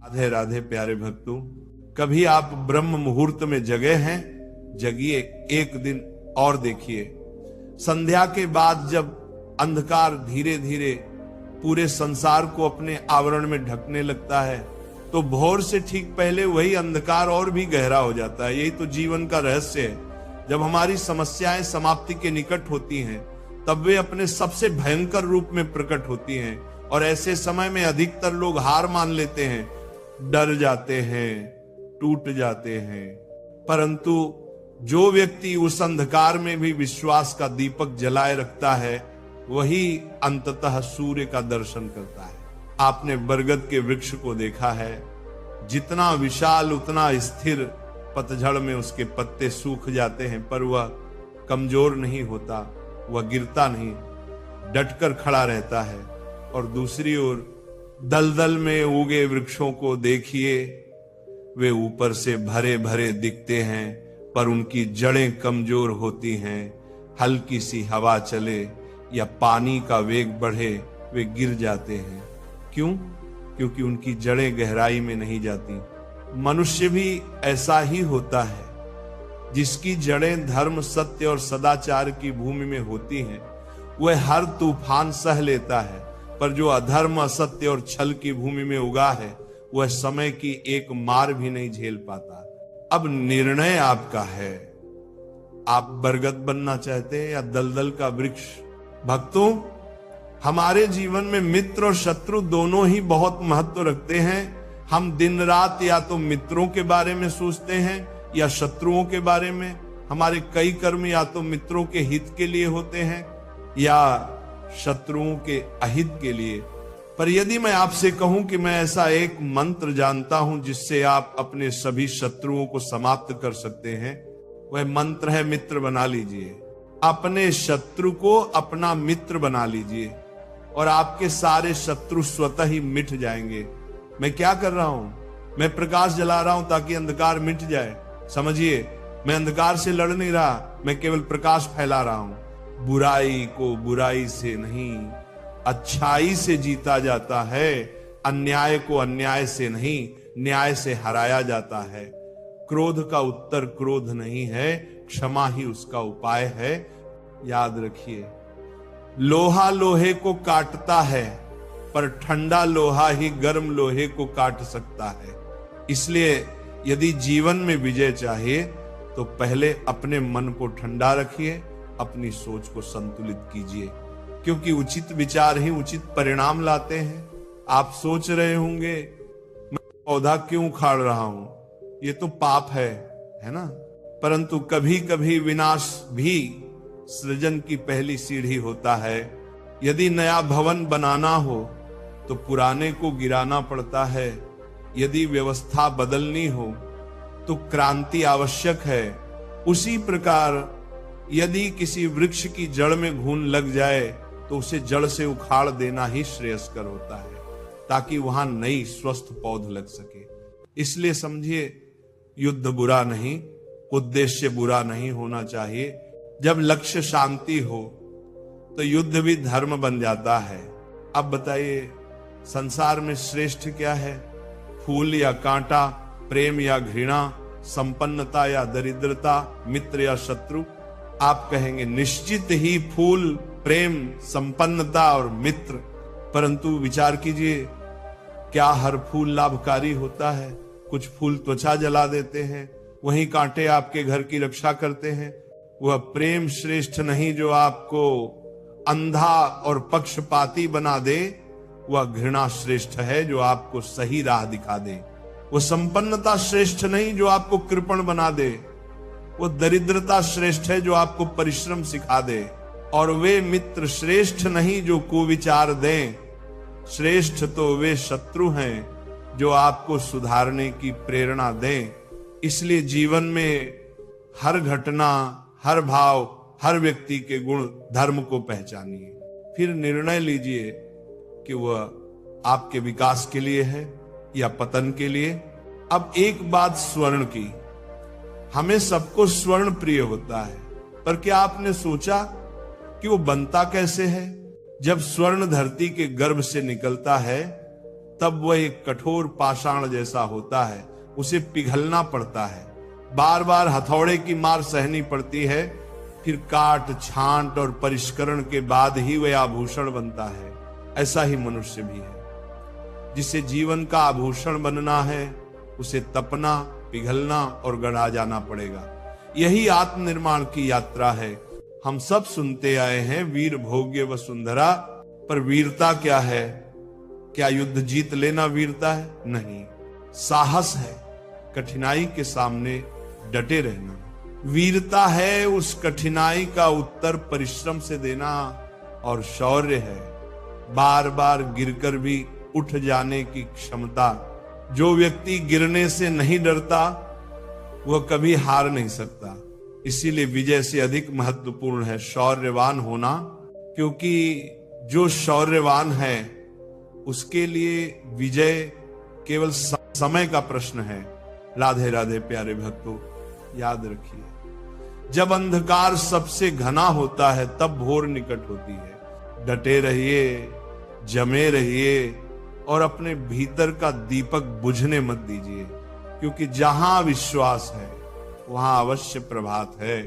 राधे राधे प्यारे भक्तों, कभी आप ब्रह्म मुहूर्त में जगे हैं? जगिए, एक दिन और देखिए। संध्या के बाद जब अंधकार धीरे धीरे पूरे संसार को अपने आवरण में ढकने लगता है, तो भोर से ठीक पहले वही अंधकार और भी गहरा हो जाता है। यही तो जीवन का रहस्य है। जब हमारी समस्याएं समाप्ति के निकट होती हैं, तब वे अपने सबसे भयंकर रूप में प्रकट होती हैं, और ऐसे समय में अधिकतर लोग हार मान लेते हैं, डर जाते हैं, टूट जाते हैं। परंतु जो व्यक्ति उस अंधकार में भी विश्वास का दीपक जलाए रखता है, वही अंततः सूर्य का दर्शन करता है। आपने बरगद के वृक्ष को देखा है, जितना विशाल उतना स्थिर। पतझड़ में उसके पत्ते सूख जाते हैं, पर वह कमजोर नहीं होता, वह गिरता नहीं, डटकर खड़ा रहता है। और दूसरी ओर दलदल में उगे वृक्षों को देखिए, वे ऊपर से भरे भरे दिखते हैं, पर उनकी जड़ें कमजोर होती हैं। हल्की सी हवा चले या पानी का वेग बढ़े, वे गिर जाते हैं। क्यों? क्योंकि उनकी जड़ें गहराई में नहीं जाती। मनुष्य भी ऐसा ही होता है। जिसकी जड़ें धर्म, सत्य और सदाचार की भूमि में होती हैं, वह हर तूफान सह लेता है। पर जो अधर्म, असत्य और छल की भूमि में उगा है, वह समय की एक मार भी नहीं झेल पाता। अब निर्णय आपका है, आप बरगद बनना चाहते हैं या दलदल का वृक्ष? भक्तों, हमारे जीवन में मित्र और शत्रु दोनों ही बहुत महत्व रखते हैं। हम दिन रात या तो मित्रों के बारे में सोचते हैं या शत्रुओं के बारे में। हमारे कई कर्म या तो मित्रों के हित के लिए होते हैं या शत्रुओं के अहित के लिए। पर यदि मैं आपसे कहूं कि मैं ऐसा एक मंत्र जानता हूं जिससे आप अपने सभी शत्रुओं को समाप्त कर सकते हैं, वह मंत्र है मित्र बना लीजिए। अपने शत्रु को अपना मित्र बना लीजिए और आपके सारे शत्रु स्वतः ही मिट जाएंगे। मैं क्या कर रहा हूं? मैं प्रकाश जला रहा हूं ताकि अंधकार मिट जाए। समझिए, मैं अंधकार से लड़ नहीं रहा, मैं केवल प्रकाश फैला रहा हूं। बुराई को बुराई से नहीं, अच्छाई से जीता जाता है। अन्याय को अन्याय से नहीं, न्याय से हराया जाता है। क्रोध का उत्तर क्रोध नहीं है, क्षमा ही उसका उपाय है। याद रखिए, लोहा लोहे को काटता है, पर ठंडा लोहा ही गर्म लोहे को काट सकता है। इसलिए यदि जीवन में विजय चाहिए, तो पहले अपने मन को ठंडा रखिए, अपनी सोच को संतुलित कीजिए, क्योंकि उचित विचार ही उचित परिणाम लाते हैं। आप सोच रहे होंगे, मैं पौधा क्यों उखाड़ रहा हूं, ये तो पाप है ना? परंतु कभी कभी विनाश भी सृजन की पहली सीढ़ी होता है। यदि नया भवन बनाना हो तो पुराने को गिराना पड़ता है। यदि व्यवस्था बदलनी हो तो क्रांति आवश्यक है। उसी प्रकार यदि किसी वृक्ष की जड़ में घून लग जाए तो उसे जड़ से उखाड़ देना ही श्रेयस्कर होता है, ताकि वहां नई स्वस्थ पौध लग सके। इसलिए समझिए, युद्ध बुरा नहीं, उद्देश्य बुरा नहीं होना चाहिए। जब लक्ष्य शांति हो तो युद्ध भी धर्म बन जाता है। अब बताइए, संसार में श्रेष्ठ क्या है? फूल या कांटा, प्रेम या घृणा, संपन्नता या दरिद्रता, मित्र या शत्रु? आप कहेंगे निश्चित ही फूल, प्रेम, संपन्नता और मित्र। परंतु विचार कीजिए, क्या हर फूल लाभकारी होता है? कुछ फूल त्वचा जला देते हैं, वहीं कांटे आपके घर की रक्षा करते हैं। वह प्रेम श्रेष्ठ नहीं जो आपको अंधा और पक्षपाती बना दे, वह घृणा श्रेष्ठ है जो आपको सही राह दिखा दे। वह संपन्नता श्रेष्ठ नहीं जो आपको कृपण बना दे। वो दरिद्रता श्रेष्ठ है जो आपको परिश्रम सिखा दे। और वे मित्र श्रेष्ठ नहीं जो कुविचार दें। श्रेष्ठ तो वे शत्रु हैं जो आपको सुधारने की प्रेरणा दें। इसलिए जीवन में हर घटना, हर भाव, हर व्यक्ति के गुण, धर्म को पहचानिए, फिर निर्णय लीजिए कि वह आपके विकास के लिए है या पतन के लिए। अब एक बात स्वर्ण की, हमें सबको स्वर्ण प्रिय होता है, पर क्या आपने सोचा कि वो बनता कैसे है? जब स्वर्ण धरती के गर्भ से निकलता है तब वह एक कठोर पाषाण जैसा होता है, उसे पिघलना पड़ता है, बार बार हथौड़े की मार सहनी पड़ती है, फिर काट छांट और परिष्करण के बाद ही वह आभूषण बनता है। ऐसा ही मनुष्य भी है, जिसे जीवन का आभूषण बनना है, उसे तपना, पिघलना और गढ़ा जाना पड़ेगा। यही आत्मनिर्माण की यात्रा है। हम सब सुनते आए हैं वीर भोग्य वसुंधरा, पर वीरता क्या है? क्या युद्ध जीत लेना वीरता है? नहीं, साहस है, कठिनाई के सामने डटे रहना। वीरता है उस कठिनाई का उत्तर परिश्रम से देना, और शौर्य है बार बार गिरकर भी उठ जाने की क्षमता। जो व्यक्ति गिरने से नहीं डरता वह कभी हार नहीं सकता। इसीलिए विजय से अधिक महत्वपूर्ण है शौर्यवान होना, क्योंकि जो शौर्यवान है उसके लिए विजय केवल समय का प्रश्न है। राधे राधे प्यारे भक्तों, याद रखिए, जब अंधकार सबसे घना होता है तब भोर निकट होती है। डटे रहिए, जमे रहिए और अपने भीतर का दीपक बुझने मत दीजिए, क्योंकि जहां विश्वास है वहां अवश्य प्रभात है।